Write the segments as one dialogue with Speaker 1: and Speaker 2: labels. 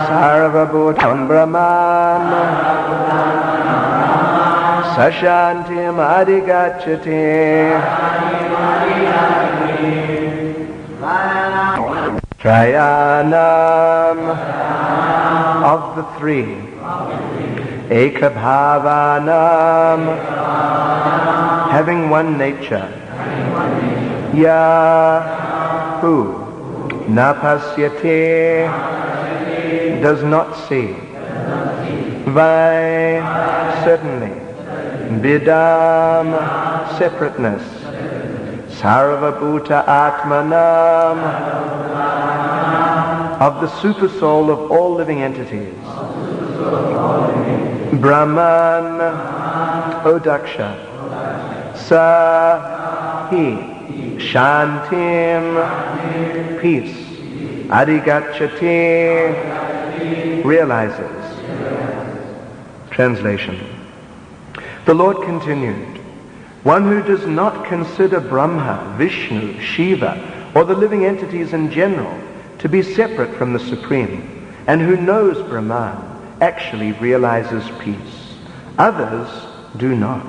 Speaker 1: Sarvabhutam Brahman Sashantim Adhigacchati Trayanam of the three Ekabhavanam having one nature Yahu Napasyate does not see. Vai certainly. Bidam separateness. Sarvabhuta Atmanam of the supersoul of all living entities. Brahman O Daksha Sa He Shantim peace. Adhigacchati realizes. Translation. The Lord continued, one who does not consider Brahma, Vishnu, Shiva, or the living entities in general to be separate from the Supreme, and who knows Brahman, actually realizes peace. Others do not.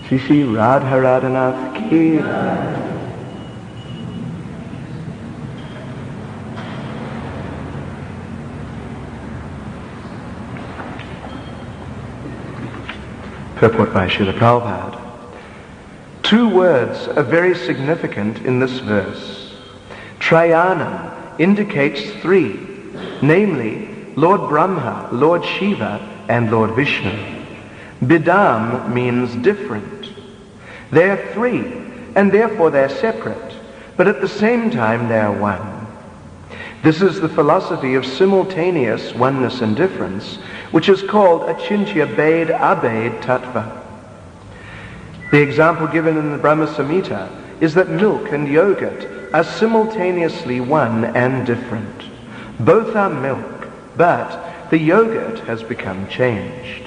Speaker 1: Shri Radharanath ki. Purport by Srila Prabhupada. Two words are very significant in this verse. Trayanam indicates three, namely Lord Brahma, Lord Shiva, and Lord Vishnu. Bidam means different. They are three, and therefore they are separate, but at the same time they are one. This is the philosophy of simultaneous oneness and difference, which is called Achintya Bhed Abhed Tattva. The example given in the Brahma Samhita is that milk and yogurt are simultaneously one and different. Both are milk, but the yogurt has become changed.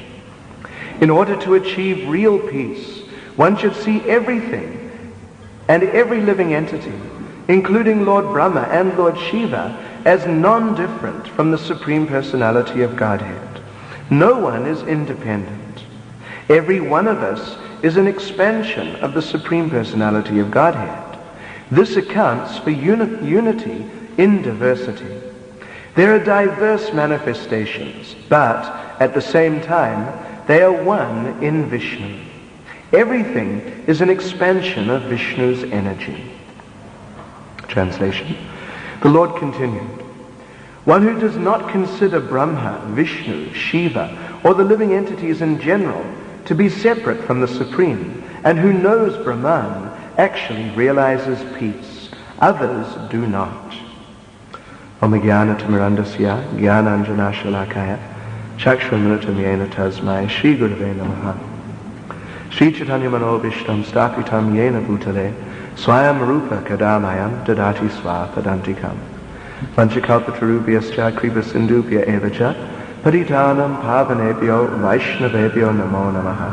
Speaker 1: In order to achieve real peace, one should see everything and every living entity, including Lord Brahma and Lord Shiva, as non-different from the Supreme Personality of Godhead. No one is independent. Every one of us is an expansion of the Supreme Personality of Godhead. This accounts for unity in diversity. There are diverse manifestations, but at the same time, they are one in Vishnu. Everything is an expansion of Vishnu's energy. Translation. The Lord continued, one who does not consider Brahma, Vishnu, Shiva, or the living entities in general to be separate from the Supreme, and who knows Brahman, actually realizes peace. Others do not. Om Jnana-timirandasya Jnana-anjana-shalakaya Chakshurmilitam Yena Tasmai Shri Gurave Namaha Shri Chaitanya Manobishtam Stapitam Yena Bhutale Swayam Rupa Kadamayam Dadati Swapadantikam Vanchakalpatarubhyascha Kripa Sindubhya Evacha Paritanam Pavanebhyo Vaishnavebhyo Namo Namaha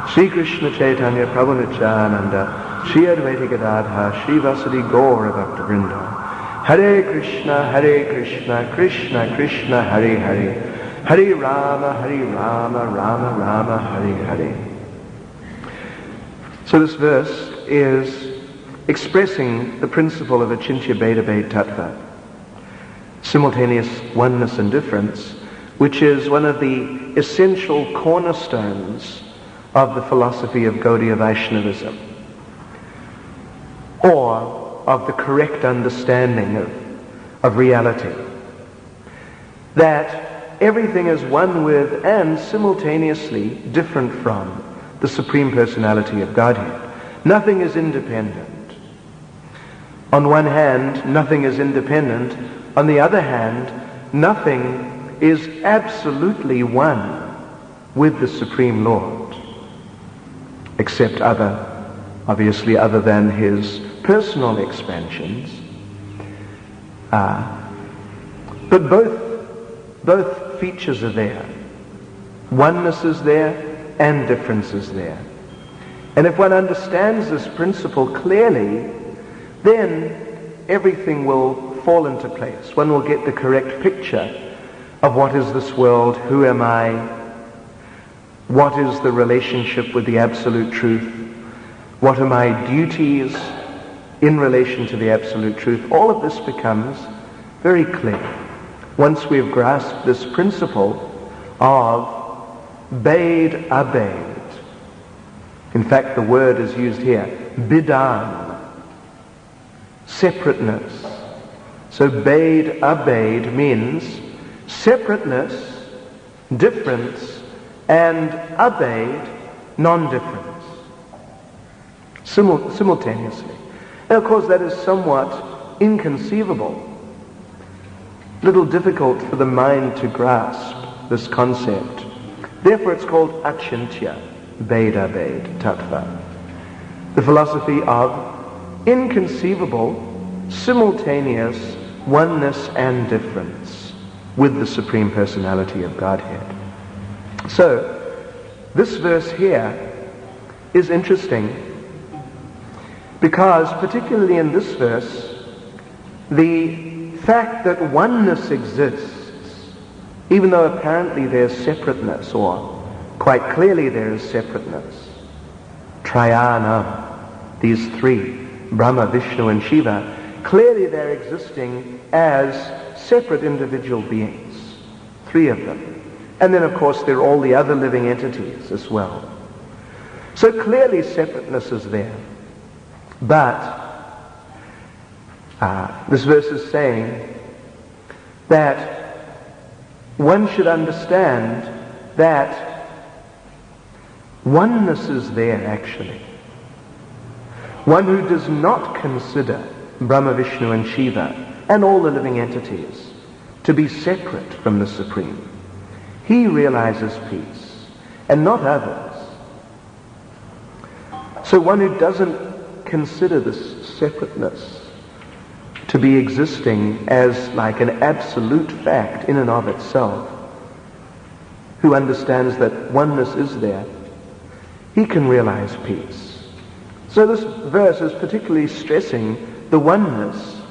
Speaker 1: Shri Krishna Chaitanya Prabhu Nityananda Shri Advaita Gadadha Shri Vasadi Gaura Bhaktivinoda Hare Krishna, Krishna Krishna, Hare Hare, Hare Rama, Rama Rama, Hare Hare. So this verse is expressing the principle of Achintya Bhed Abhed Tattva, simultaneous oneness and difference, which is one of the essential cornerstones of the philosophy of Gaudiya Vaishnavism, or of the correct understanding of reality. That everything is one with and simultaneously different from the Supreme Personality of Godhead. Nothing is independent. On one hand, nothing is independent. On the other hand, nothing is absolutely one with the Supreme Lord, except obviously other than his personal expansions. But both features are there. Oneness is there and difference is there. And if one understands this principle clearly, then everything will fall into place. One will get the correct picture of what is this world, who am I, what is the relationship with the absolute truth, what are my duties in relation to the absolute truth. All of this becomes very clear once we've grasped this principle of Bade Abed. In fact, the word is used here, bidan, separateness. So Bade Abed means separateness, difference, and Abed, non-difference, simultaneously. And of course that is somewhat inconceivable, little difficult for the mind to grasp this concept. Therefore it's called achintya, Beda Bed, Tattva. The philosophy of inconceivable, simultaneous oneness and difference with the Supreme Personality of Godhead. So, this verse here is interesting because, particularly in this verse, the fact that oneness exists, even though apparently there's separateness, or quite clearly there is separateness, Triyanam, these three, Brahma, Vishnu, and Shiva, clearly they're existing as separate individual beings, three of them. And then, of course, there are all the other living entities as well. So clearly separateness is there. But this verse is saying that one should understand that oneness is there, actually. One who does not consider Brahma, Vishnu, and Shiva, and all the living entities, to be separate from the Supreme, he realizes peace, and not others. So one who doesn't consider this separateness to be existing as like an absolute fact in and of itself, who understands that oneness is there, he can realize peace. So this verse is particularly stressing the oneness,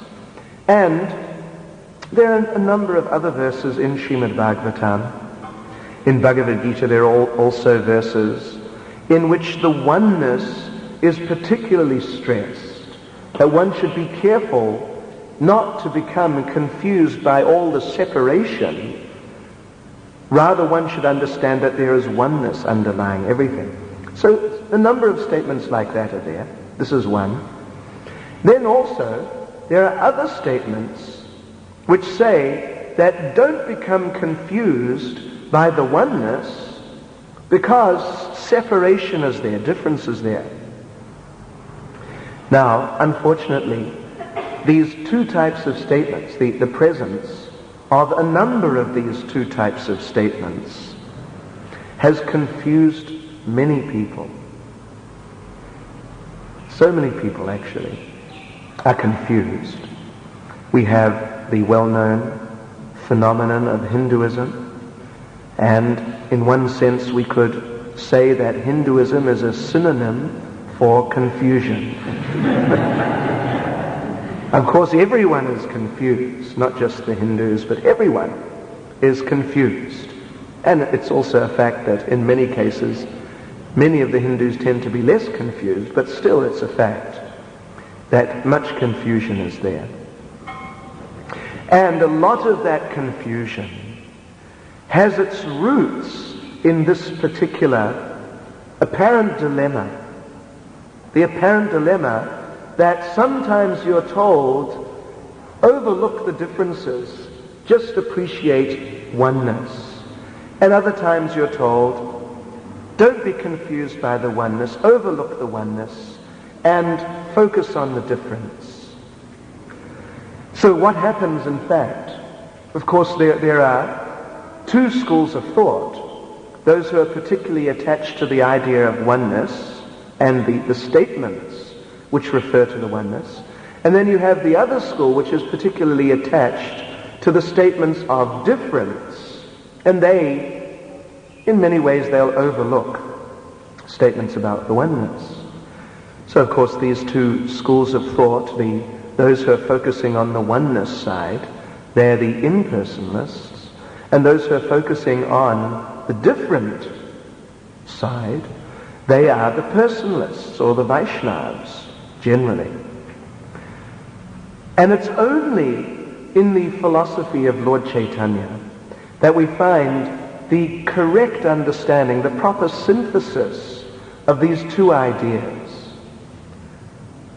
Speaker 1: and there are a number of other verses in Srimad Bhagavatam. In Bhagavad Gita there are also verses in which the oneness is particularly stressed, that one should be careful not to become confused by all the separation. Rather, one should understand that there is oneness underlying everything. So a number of statements like that are there. This is one. Then also, there are other statements which say that don't become confused by the oneness, because separation is there, difference is there. Now, unfortunately, these two types of statements, the presence of a number of these two types of statements, has confused many people. So many people, actually, are confused. We have the well-known phenomenon of Hinduism, and in one sense we could say that Hinduism is a synonym for confusion. Of course, everyone is confused, not just the Hindus, but everyone is confused. And it's also a fact that in many cases, many of the Hindus tend to be less confused, but still it's a fact that much confusion is there. And a lot of that confusion has its roots in this particular apparent dilemma. The apparent dilemma that sometimes you're told, overlook the differences, just appreciate oneness. And other times you're told, don't be confused by the oneness, overlook the oneness, and focus on the difference. So what happens in fact? Of course, there are two schools of thought. Those who are particularly attached to the idea of oneness and the statements which refer to the oneness. And then you have the other school which is particularly attached to the statements of difference. And they, in many ways, they'll overlook statements about the oneness. So of course these two schools of thought, the those who are focusing on the oneness side, they're the impersonalists, and those who are focusing on the different side, they are the personalists or the Vaishnavas, generally. And it's only in the philosophy of Lord Chaitanya that we find the correct understanding, the proper synthesis of these two ideas.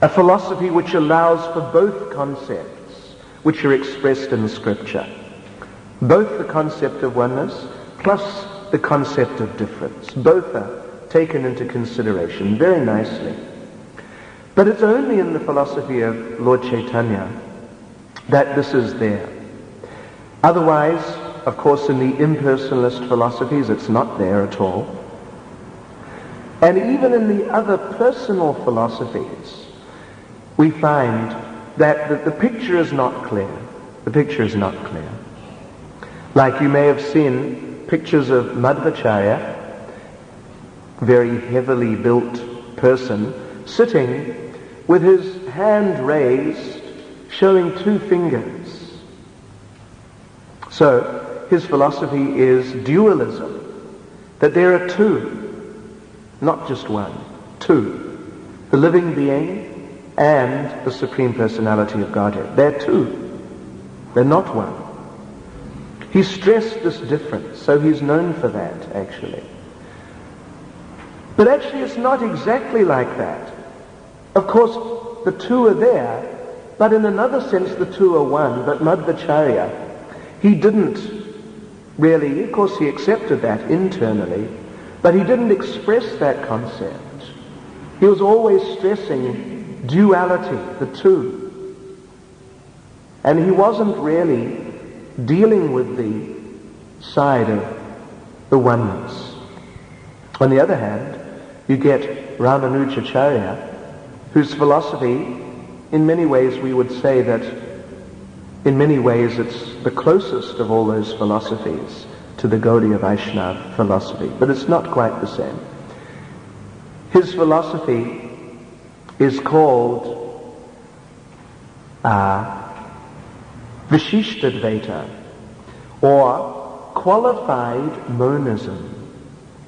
Speaker 1: A philosophy which allows for both concepts which are expressed in Scripture. Both the concept of oneness plus the concept of difference. Both are taken into consideration very nicely. But it's only in the philosophy of Lord Chaitanya that this is there. Otherwise, of course, in the impersonalist philosophies, it's not there at all. And even in the other personal philosophies, we find that the picture is not clear. The picture is not clear. Like you may have seen pictures of Madhvacharya, very heavily built person, sitting with his hand raised, showing two fingers. So his philosophy is dualism, that there are two, not just one, two, the living being and the Supreme Personality of Godhead. They're two, they're not one. He stressed this difference, so he's known for that, actually. But actually it's not exactly like that. Of course, the two are there, but in another sense the two are one. But Madhvacharya, he didn't really, of course he accepted that internally, but he didn't express that concept. He was always stressing duality, the two. And he wasn't really dealing with the side of the oneness. On the other hand, you get Ramanujacharya, whose philosophy, in many ways we would say that in many ways it's the closest of all those philosophies to the Gaudiya Vaishnava philosophy, but it's not quite the same. His philosophy is called Vishishtadvaita, or qualified monism.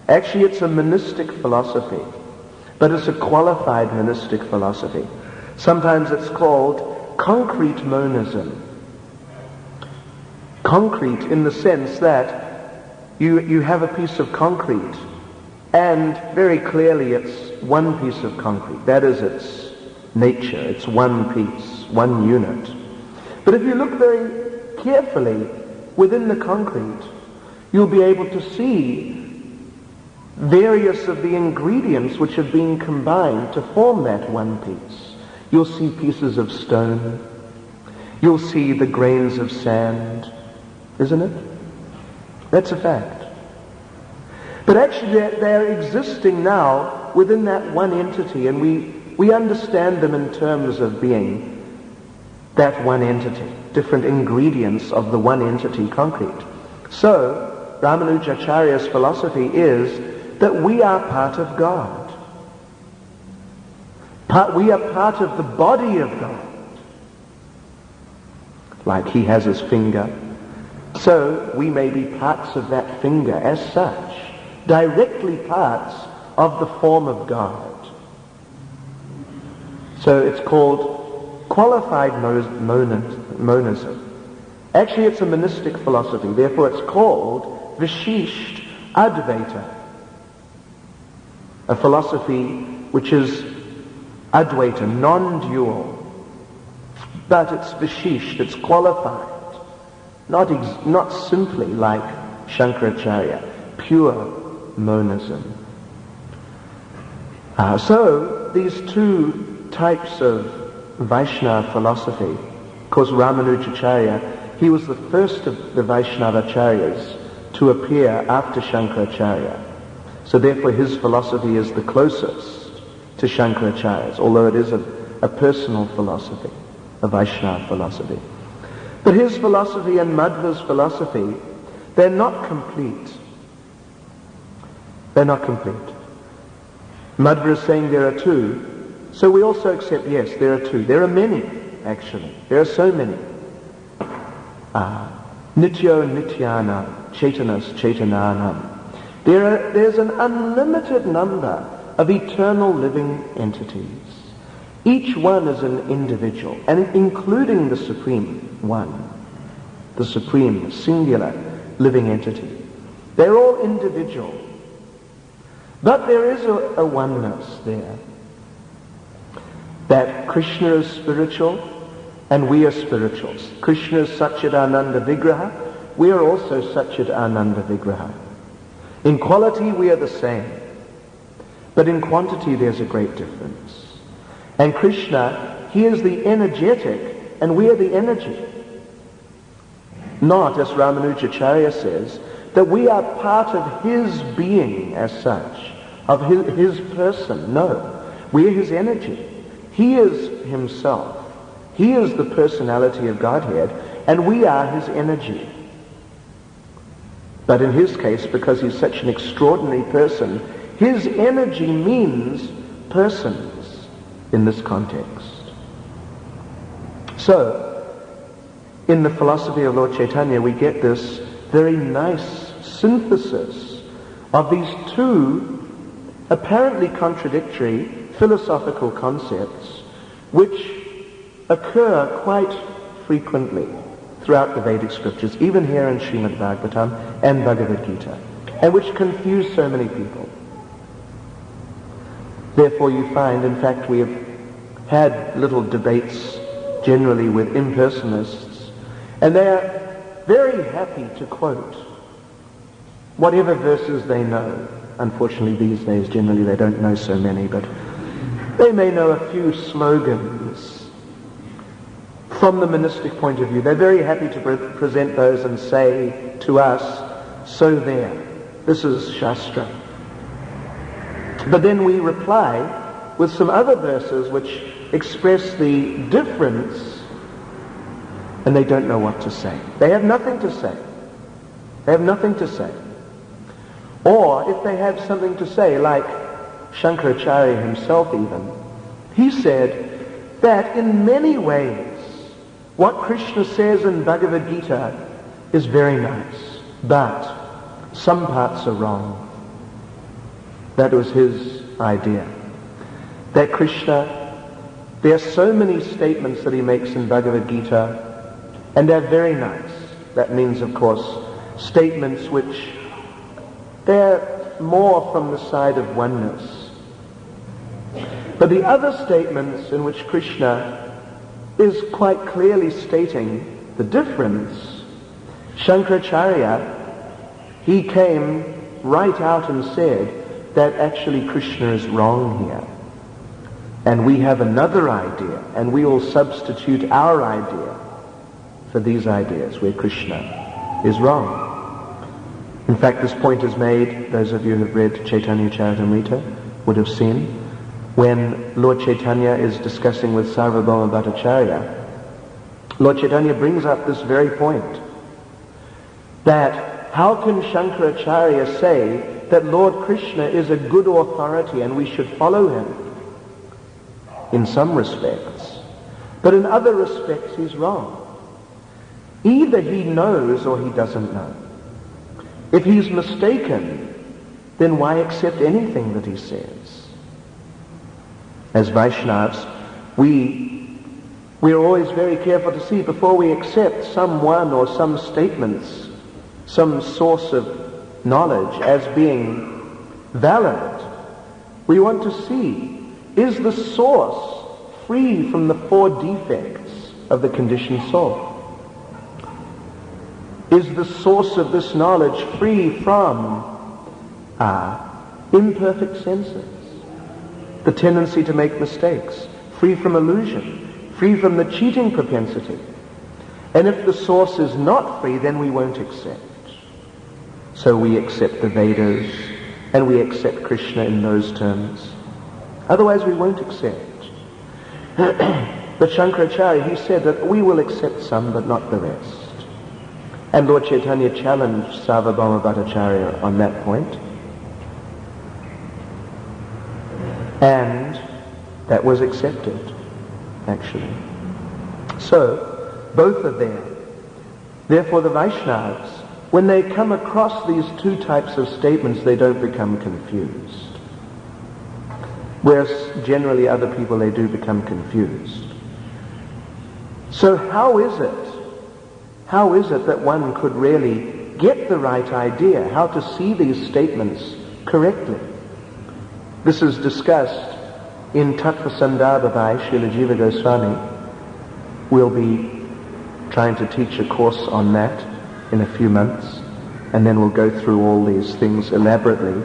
Speaker 1: Actually, it's a monistic philosophy, but it's a qualified monistic philosophy. Sometimes it's called concrete monism. Concrete in the sense that you have a piece of concrete, and very clearly it's one piece of concrete. That is its nature. It's one piece, one unit. But if you look very carefully within the concrete, you'll be able to see various of the ingredients which have been combined to form that one piece. You'll see pieces of stone. You'll see the grains of sand. Isn't it? That's a fact. But actually they're existing now within that one entity, and we understand them in terms of being that one entity, different ingredients of the one entity concrete. So Ramanujacharya's philosophy is that we are part of God. We are part of the body of God. Like he has his finger, so we may be parts of that finger as such, directly parts of the form of God. So it's called qualified monism. Actually, it's a monistic philosophy. Therefore, it's called Vishisht Advaita, a philosophy which is Advaita, non-dual. But it's Vishisht, it's qualified. Not simply like Shankaracharya, pure monism. So these two types of Vaishnava philosophy, of course Ramanujacharya, he was the first of the Vaishnavacharyas to appear after Shankaracharya. So therefore his philosophy is the closest to Shankaracharya's, although it is a personal philosophy, a Vaishnava philosophy. But his philosophy and Madhva's philosophy, they're not complete. They're not complete. Madhva is saying there are two, so we also accept, yes, there are two. There are many. actually. There are so many. Nityo Nityana, Chaitanas Chaitananam. There's an unlimited number of eternal living entities. Each one is an individual, and including the Supreme One, the Supreme, singular living entity. They're all individual. But there is a oneness there. That Krishna is spiritual, and we are spirituals. Krishna is Satchidananda Vigraha. We are also Satchidananda Vigraha. In quality, we are the same. But in quantity, there's a great difference. And Krishna, he is the energetic, and we are the energy. Not, as Ramanujacharya says, that we are part of his being as such, of his person. No, we are his energy. He is himself. He is the personality of Godhead, and we are his energy. But in his case, because he's such an extraordinary person, his energy means persons in this context. So, in the philosophy of Lord Chaitanya, we get this very nice synthesis of these two apparently contradictory philosophical concepts which occur quite frequently throughout the Vedic scriptures, even here in Srimad Bhagavatam and Bhagavad Gita, and which confuse so many people. Therefore you find, in fact, we have had little debates generally with impersonalists, and they are very happy to quote whatever verses they know. Unfortunately these days generally they don't know so many, but they may know a few slogans. From the monistic point of view, they're very happy to present those and say to us, so there, this is Shastra. But then we reply with some other verses which express the difference, and they don't know what to say. They have nothing to say. They have nothing to say. Or if they have something to say, like Shankaracharya himself even, he said that in many ways what Krishna says in Bhagavad Gita is very nice, but some parts are wrong. That was his idea. That Krishna, there are so many statements that he makes in Bhagavad Gita, and they're very nice. That means, of course, statements which they're more from the side of oneness. But the other statements in which Krishna is quite clearly stating the difference, Shankaracharya, he came right out and said that actually Krishna is wrong here. And we have another idea, and we will substitute our idea for these ideas where Krishna is wrong. In fact, this point is made, those of you who have read Chaitanya Charitamrita would have seen, when Lord Chaitanya is discussing with Sarvabhauma Bhattacharya, Lord Chaitanya brings up this very point, that how can Shankaracharya say that Lord Krishna is a good authority and we should follow him in some respects, but in other respects he's wrong. Either he knows or he doesn't know. If he's mistaken, then why accept anything that he says? As Vaishnavas, we're always very careful to see before we accept someone or some statements, some source of knowledge as being valid. We want to see, is the source free from the four defects of the conditioned soul? Is the source of this knowledge free from imperfect senses, the tendency to make mistakes, free from illusion, free from the cheating propensity? And if the source is not free, then we won't accept. So we accept the Vedas, and we accept Krishna in those terms. Otherwise we won't accept. But Shankaracharya, he said that we will accept some, but not the rest. And Lord Chaitanya challenged Sarvabhauma Bhattacharya on that point. And that was accepted, actually. So, both are there. Therefore, the Vaishnavas, when they come across these two types of statements, they don't become confused. Whereas generally other people, they do become confused. So how is it that one could really get the right idea, how to see these statements correctly? This is discussed in Tattva Sandarbha by Srila Jiva Goswami. We'll be trying to teach a course on that in a few months, and then we'll go through all these things elaborately.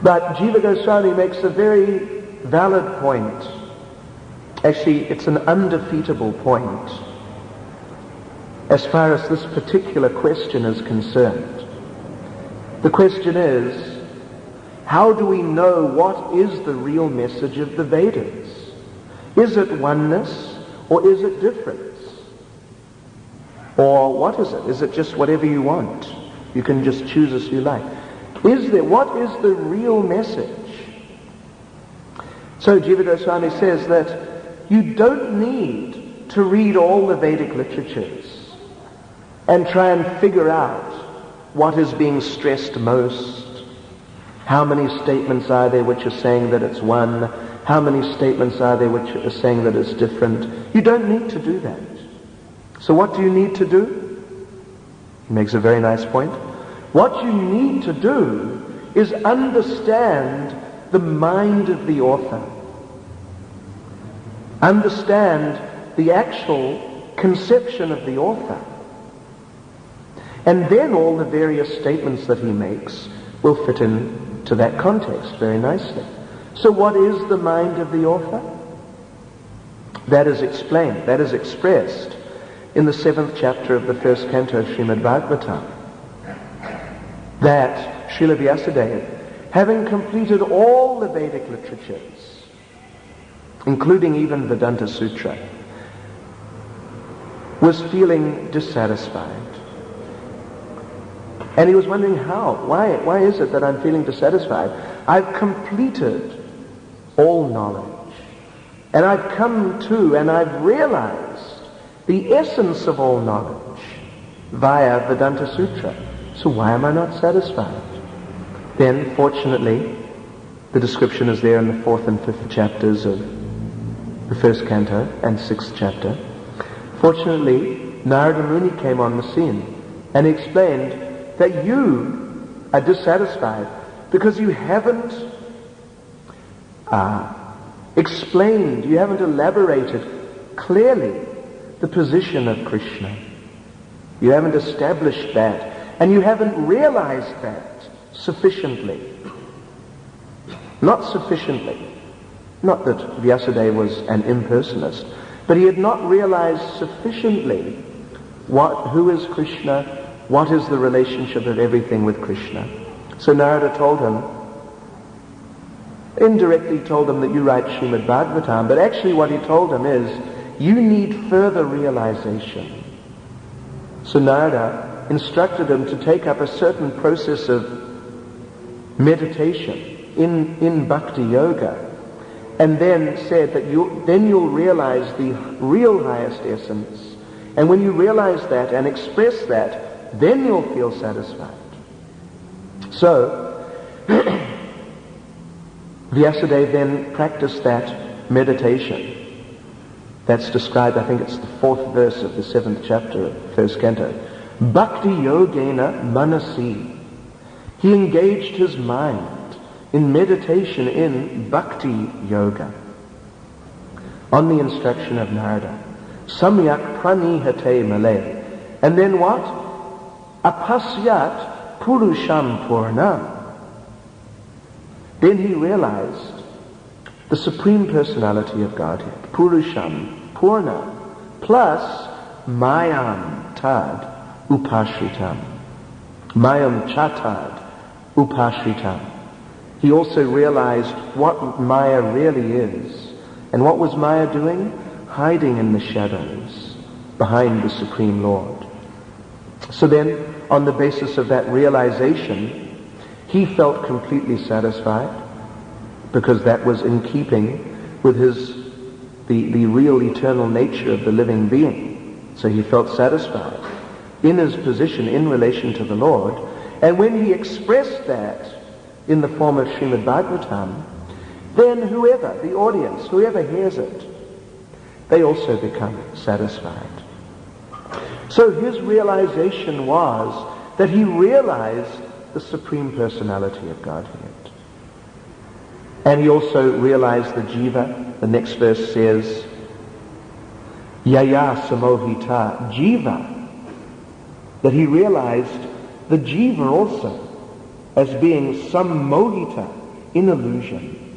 Speaker 1: But Jiva Goswami makes a very valid point. Actually, it's an undefeatable point as far as this particular question is concerned. The question is, how do we know what is the real message of the Vedas? Is it oneness or is it difference? Or what is it? Is it just whatever you want? You can just choose as you like. What is the real message? So Jiva Goswami says that you don't need to read all the Vedic literatures and try and figure out what is being stressed most. How many statements are there which are saying that it's one? How many statements are there which are saying that it's different? You don't need to do that. So what do you need to do? He makes a very nice point. What you need to do is understand the mind of the author. Understand the actual conception of the author. And then all the various statements that he makes will fit into that context very nicely. So what is the mind of the author? That is explained, that is expressed in the 7th chapter of the 1st canto of Srimad Bhagavatam. That Srila Vyasadeva, having completed all the Vedic literatures, including even Vedanta Sutra, was feeling dissatisfied. And he was wondering how. Why is it that I'm feeling dissatisfied? I've completed all knowledge. And I've come to and I've realized the essence of all knowledge via Vedanta Sutra. So why am I not satisfied? Then, fortunately, the description is there in the 4th and 5th chapters of the 1st canto and 6th chapter. Fortunately, Narada Muni came on the scene and explained that you are dissatisfied because you haven't explained, you haven't elaborated clearly the position of Krishna. You haven't established that, and you haven't realized that sufficiently. Not sufficiently. Not that Vyasadeva was an impersonalist, but he had not realized sufficiently who is Krishna, what is the relationship of everything with Krishna. So Narada told him, indirectly told him that you write Srimad Bhagavatam, but actually what he told him is, you need further realization. So Narada instructed him to take up a certain process of meditation in bhakti yoga, and then said that you'll realize the real highest essence, and when you realize that and express that, then you'll feel satisfied. So Vyasadeva then practiced that meditation. That's described, I think it's the 4th verse of the 7th chapter of 1st canto. Bhakti yogena manasi. He engaged his mind in meditation in bhakti yoga on the instruction of Narada. Samyak pranihate male. And then what? Apasyat purusham purnam. Then he realized the Supreme Personality of Godhead, Purusham, Purna, plus Mayam Tad Upashritam. Mayam Chatad Upashritam. He also realized what Maya really is. And what was Maya doing? Hiding in the shadows behind the Supreme Lord. So then, on the basis of that realization, he felt completely satisfied, because that was in keeping with his the real eternal nature of the living being. So he felt satisfied in his position in relation to the Lord. And when he expressed that in the form of Srimad Bhagavatam, then whoever, the audience, whoever hears it, they also become satisfied. So his realization was that he realized the Supreme Personality of Godhead. And he also realized the jiva. The next verse says, Yaya samohita jiva. That he realized the jiva also as being some mohita, in illusion,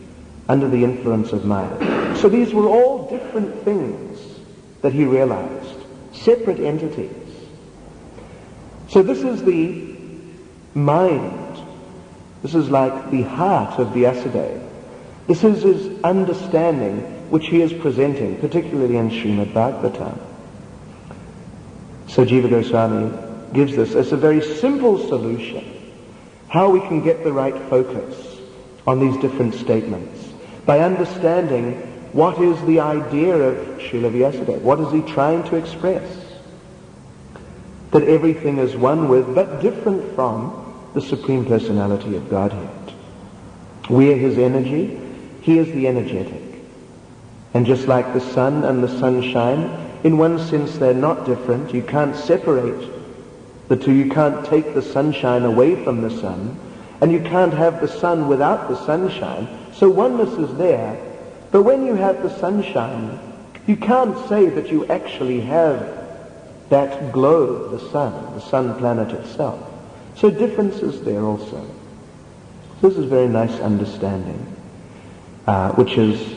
Speaker 1: under the influence of Maya. So these were all different things that he realized, separate entities. So this is the mind. This is like the heart of Vyasadeva. This is his understanding which he is presenting, particularly in Srimad Bhagavatam. So Jiva Goswami gives this as a very simple solution, how we can get the right focus on these different statements, by understanding what is the idea of Srila Vyasadeva. What is he trying to express? That everything is one with, but different from, the Supreme Personality of Godhead. We are his energy, he is the energetic. And just like the sun and the sunshine, in one sense they're not different. You can't separate the two. You can't take the sunshine away from the sun, and you can't have the sun without the sunshine. So oneness is there. But when you have the sunshine, you can't say that you actually have that globe, the sun planet itself. So difference is there also. This is a very nice understanding, which is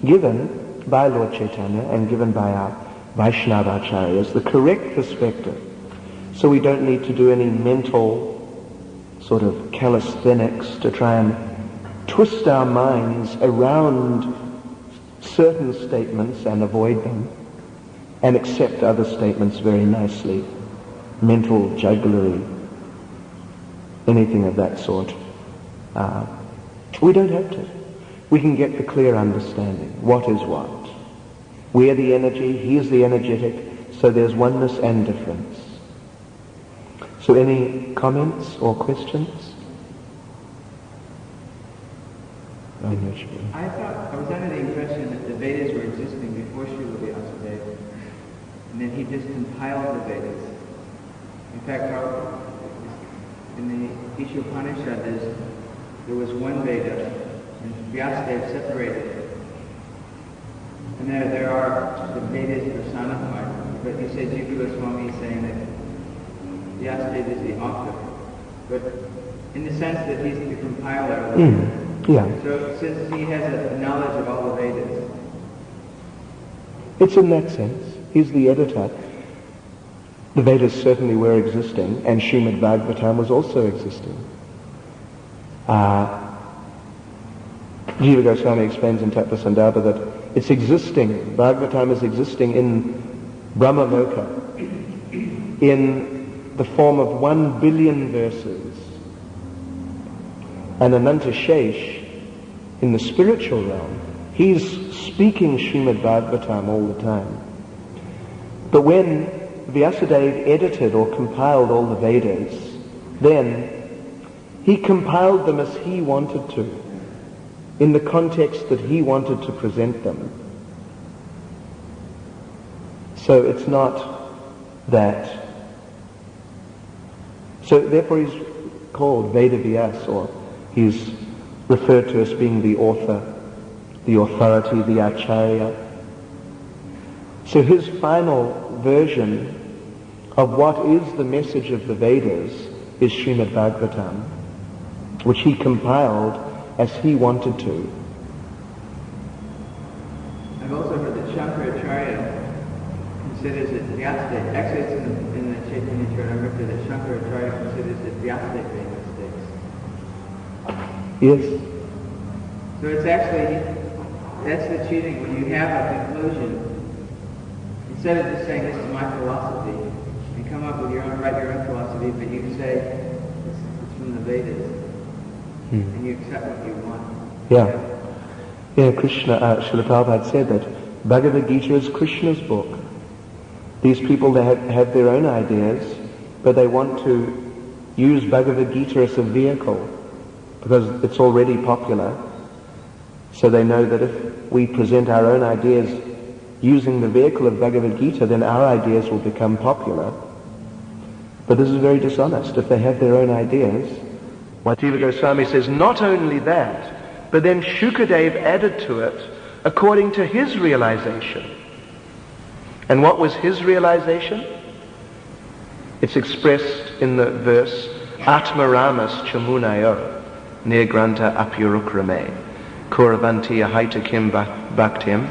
Speaker 1: given by Lord Chaitanya and given by our Vaishnava Acharyas, the correct perspective. So we don't need to do any mental sort of calisthenics to try and twist our minds around certain statements and avoid them, and accept other statements very nicely. Mental jugglery, anything of that sort. We don't have to. We can get the clear understanding. What is what? We are the energy, he is the energetic, so there's oneness and difference. So any comments or questions?
Speaker 2: I was under the impression that the Vedas were existing before Srila Vyasadeva, and then he just compiled the Vedas. In fact, in the Ishopanishad, there was one Veda, and Vyasadeva separated it. And there are the Vedas personified, but you said Jiva Goswami is saying that Vyasadeva is the author, but in the sense that he's the compiler.
Speaker 1: Yeah.
Speaker 2: So since he has a knowledge of all the Vedas.
Speaker 1: It's in that sense. He's the editor. The Vedas certainly were existing, and Srimad Bhagavatam was also existing. Jiva Goswami explains in Tattva Sandarbha that it's existing, Bhagavatam is existing in Brahma Loka, in the form of 1 billion verses. And Ananta Shesh, in the spiritual realm, he's speaking Srimad Bhagavatam all the time. But when Vyasadeva edited or compiled all the Vedas, then he compiled them as he wanted to, in the context that he wanted to present them. So it's not that. So therefore he's called Veda Vyas, or he's referred to as being the author, the authority, the Acharya. So his final version of what is the message of the Vedas is Srimad Bhagavatam, which he compiled as he wanted to.
Speaker 2: I've also heard that Shankaracharya considers it Vyasadeva. Actually, it's in the Chaitanya Charitamrita that Shankaracharya considers it Vyasadeva made mistakes.
Speaker 1: Yes.
Speaker 2: So it's actually, that's the cheating. When you have a conclusion, instead of just saying this is my philosophy, you come up with write your own philosophy, but you say it's from the Vedas, and you accept what you want.
Speaker 1: Yeah. Krishna, Srila Prabhupada said that Bhagavad Gita is Krishna's book. These people, they have their own ideas, but they want to use Bhagavad Gita as a vehicle because it's already popular. So they know that if we present our own ideas using the vehicle of Bhagavad Gita, then our ideas will become popular. But this is very dishonest. If they have their own ideas, what Jiva Goswami says, not only that, but then Shukadev added to it according to his realization. And what was his realization? It's expressed in the verse, Atmaramas chamunayo, nirgranta apyurukrame, kuravanti ahitakim bhaktim,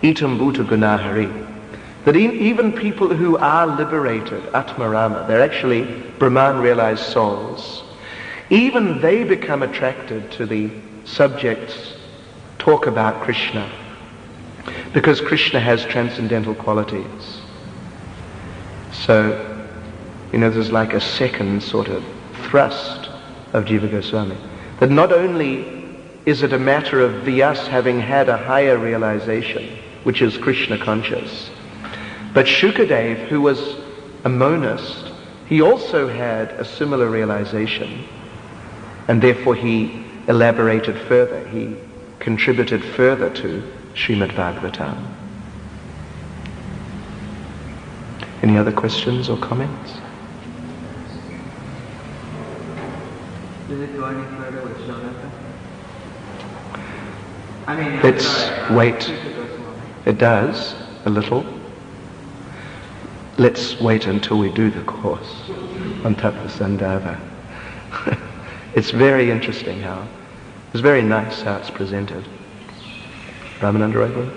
Speaker 1: itam bhuta gunahari. That even people who are liberated, Atmarama, they're actually Brahman-realized souls, even they become attracted to the subjects talk about Krishna, because Krishna has transcendental qualities. So, there's like a second sort of thrust of Jiva Goswami, that not only is it a matter of Vyas having had a higher realization, which is Krishna conscious, but Shukadev, who was a monist, he also had a similar realization, and therefore he elaborated further, he contributed further to Srimad Bhagavatam. Any other questions or comments?
Speaker 2: Does it go any further with Shonaka?
Speaker 1: Let's wait. It does, a little. Let's wait until we do the course on Tattva Sandhava. It's very interesting it's very nice how it's presented. Ramananda Raghu?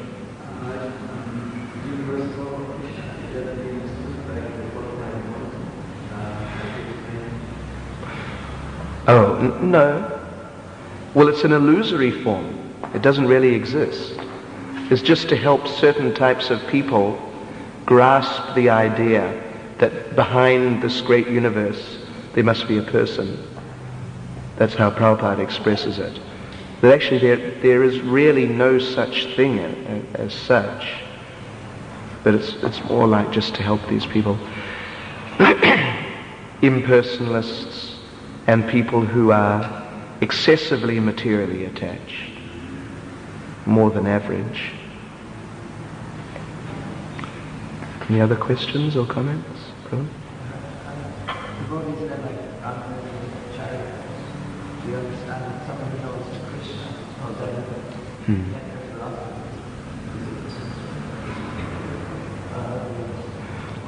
Speaker 1: No. Well, it's an illusory form. It doesn't really exist. It's just to help certain types of people grasp the idea that behind this great universe there must be a person. That's how Prabhupada expresses it. That actually there is really no such thing as such. But it's more like just to help these people. Impersonalists and people who are excessively materially attached. More than average. Any other questions or comments? Prabhu?
Speaker 3: Devotees that charity, do you understand that someone who knows Krishna knows everything? Yet their philosophy.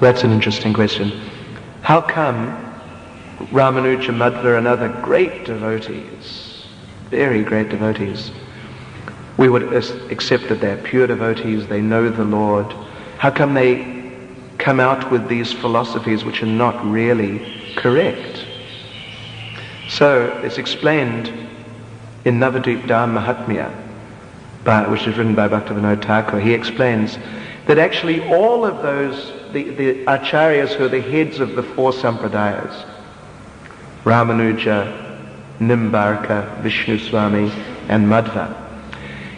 Speaker 1: That's an interesting question. How come Ramanuja, Madhva and other great devotees, very great devotees, we would accept that they're pure devotees, they know the Lord. How come they come out with these philosophies which are not really correct? So it's explained in Navadvip Dham Mahatmya, which is written by Bhaktivinoda Thakur. He explains that actually all of those, the acharyas who are the heads of the four sampradayas, Ramanuja, Nimbarka, Vishnu Swami and Madhva,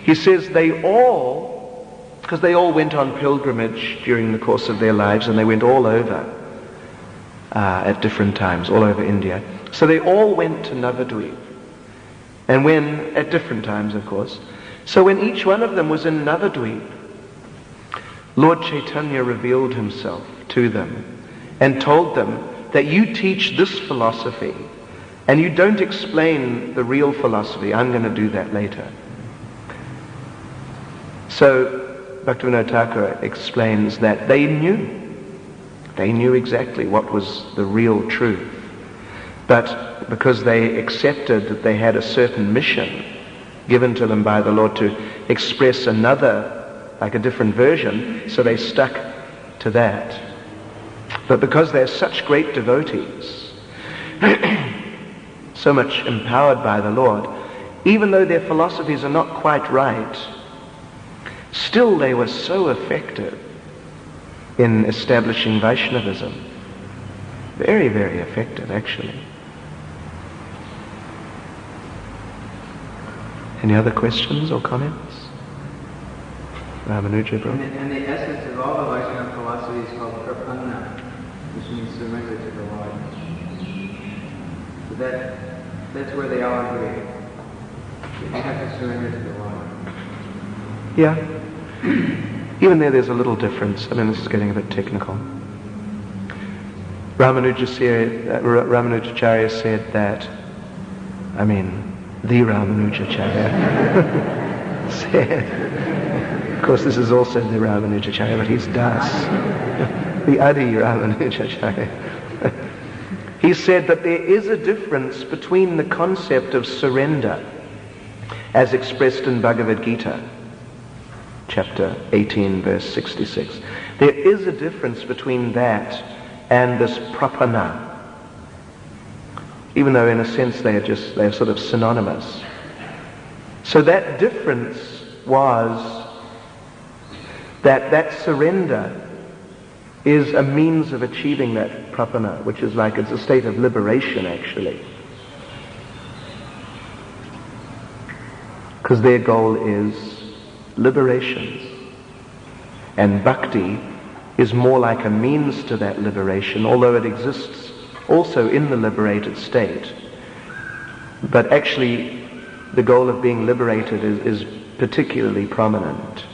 Speaker 1: he says they all, because they all went on pilgrimage during the course of their lives and they went all over at different times, all over India. So they all went to Navadvip. And when, at different times of course, so when each one of them was in Navadvip, Lord Chaitanya revealed himself to them and told them that you teach this philosophy and you don't explain the real philosophy. I'm going to do that later. So Bhaktivinoda Thakur explains that they knew exactly what was the real truth. But because they accepted that they had a certain mission given to them by the Lord to express another, like a different version, so they stuck to that. But because they're such great devotees, so much empowered by the Lord, even though their philosophies are not quite right, still they were so effective in establishing Vaishnavism. Very, very effective, actually. Any other questions or comments? Ramanuja, bro.
Speaker 2: And the essence of all the Vaishnava philosophy is called prapanna, which means surrender to the Lord. So that's where they all agree. You have to surrender to the Lord.
Speaker 1: Yeah. Even there's a little difference. I mean, this is getting a bit technical. Ramanujacharya said that, the Ramanujacharya said, of course this is also the Ramanujacharya, but he's Das, the Adi Ramanujacharya. He said that there is a difference between the concept of surrender as expressed in Bhagavad Gita, chapter 18, verse 66. There is a difference between that and this prapanna, even though in a sense they're sort of synonymous. So that difference was that surrender is a means of achieving that prapanna, which is it's a state of liberation actually. Because their goal is liberation. And bhakti is more like a means to that liberation, although it exists also in the liberated state. But actually, the goal of being liberated is particularly prominent.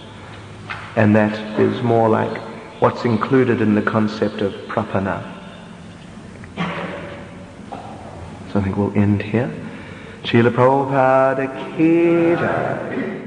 Speaker 1: And that is more like what's included in the concept of prapanna. So I think we'll end here. Srila Prabhupada ki jai.